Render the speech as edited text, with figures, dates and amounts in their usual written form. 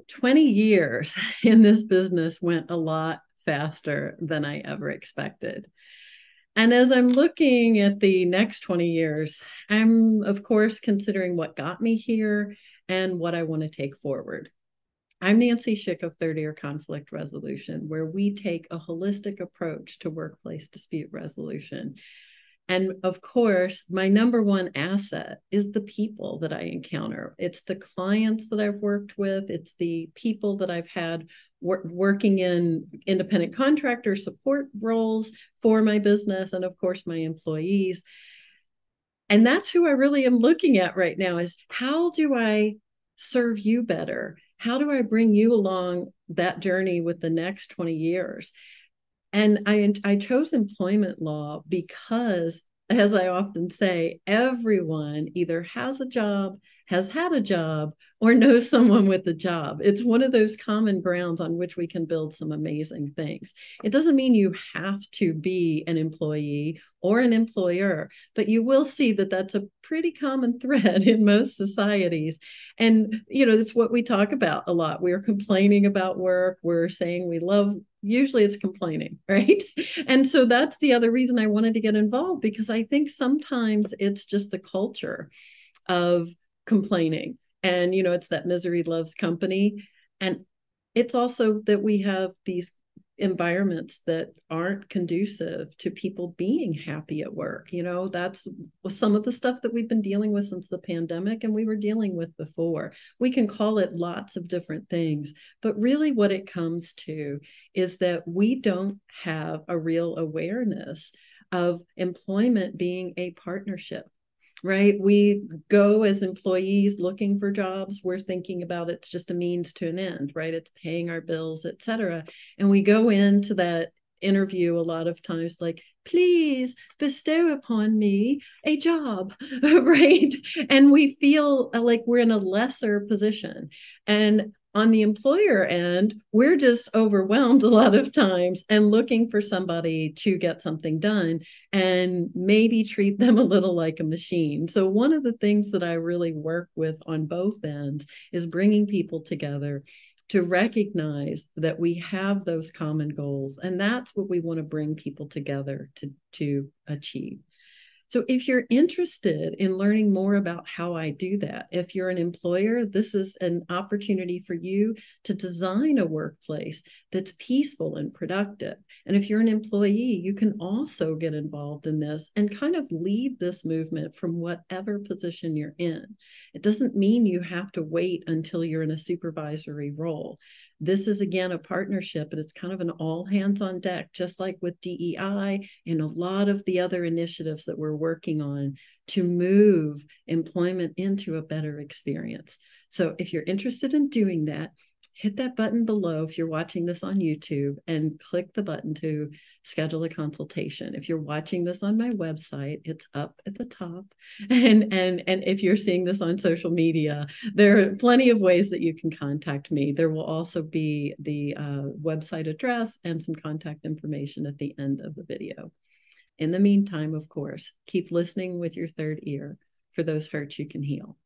20 years in this business went a lot faster than I ever expected. And as I'm looking at the next 20 years, I'm, of course, considering what got me here and what I want to take forward. I'm Nancy Schick of Third Ear Conflict Resolution, where we take a holistic approach to workplace dispute resolution. And of course, my number one asset is the people that I encounter. It's the clients that I've worked with, it's the people that I've had working in independent contractor support roles for my business, and of course, my employees. And that's who I really am looking at right now is how do I serve you better? How do I bring you along that journey with the next 20 years? And I chose employment law because, as I often say, everyone either has a job, has had a job, or knows someone with a job. It's one of those common grounds on which we can build some amazing things. It doesn't mean you have to be an employee or an employer, but you will see that that's a pretty common thread in most societies. And, it's what we talk about a lot. We're complaining about work. We're saying we love, usually it's complaining, right? And so that's the other reason I wanted to get involved, because I think sometimes it's just the culture of complaining. And, it's that misery loves company. And it's also that we have these environments that aren't conducive to people being happy at work. That's some of the stuff that we've been dealing with since the pandemic and we were dealing with before. We can call it lots of different things, but really what it comes to is that we don't have a real awareness of employment being a partnership. Right? We go as employees looking for jobs. We're thinking about it's just a means to an end, right? It's paying our bills, et cetera. And we go into that interview a lot of times like, please bestow upon me a job, right? And we feel like we're in a lesser position. And on the employer end, we're just overwhelmed a lot of times and looking for somebody to get something done and maybe treat them a little like a machine. So one of the things that I really work with on both ends is bringing people together to recognize that we have those common goals. And that's what we want to bring people together to achieve. So if you're interested in learning more about how I do that, if you're an employer, this is an opportunity for you to design a workplace that's peaceful and productive. And if you're an employee, you can also get involved in this and kind of lead this movement from whatever position you're in. It doesn't mean you have to wait until you're in a supervisory role. This is, again, a partnership, and it's kind of an all hands on deck, just like with DEI and a lot of the other initiatives that we're working on to move employment into a better experience. So if you're interested in doing that, hit that button below if you're watching this on YouTube and click the button to schedule a consultation. If you're watching this on my website, it's up at the top. And if you're seeing this on social media, there are plenty of ways that you can contact me. There will also be the website address and some contact information at the end of the video. In the meantime, of course, keep listening with your third ear for those hurts you can heal.